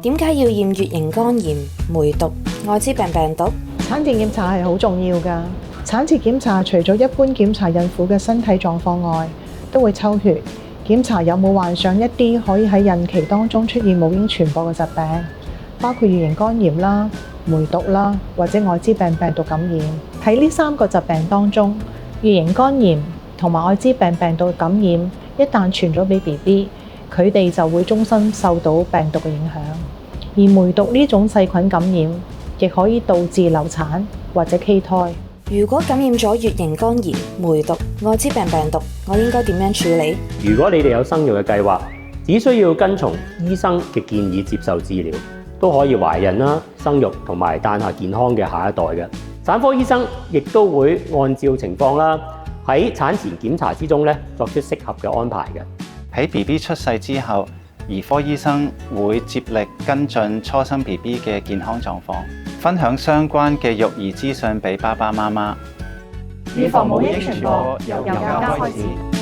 點解要驗乙型肝炎、梅毒、愛滋病病毒？產前檢查係好重要㗎。產前檢查除咗一般檢查孕婦嘅身體狀況外，都會抽血檢查有冇患上一啲可以喺孕期當中出現母嬰傳播嘅疾病，包括乙型肝炎啦、梅毒啦，或者愛滋病病毒感染。喺呢3個疾病當中，乙型肝炎同埋愛滋病病毒嘅感染，一旦傳咗俾 BB， 佢哋就會終身受到病毒嘅影響。而梅毒呢種細菌感染，亦可以導致流產或者畸胎。如果感染咗乙型肝炎、梅毒、愛滋病病毒，我應該點樣處理？如果你哋有生育嘅計劃，只需要跟從醫生嘅建議接受治療，都可以懷孕啦、生育同埋誕下健康嘅下一代嘅。產科醫生亦都會按照情況啦，喺產前檢查之中咧作出適合嘅安排嘅。喺 BB 出世之後，兒科醫生會接力跟進初生 BB 嘅健康狀況，分享相關嘅育兒資訊俾爸爸媽媽。預防母嬰傳播由而家開始。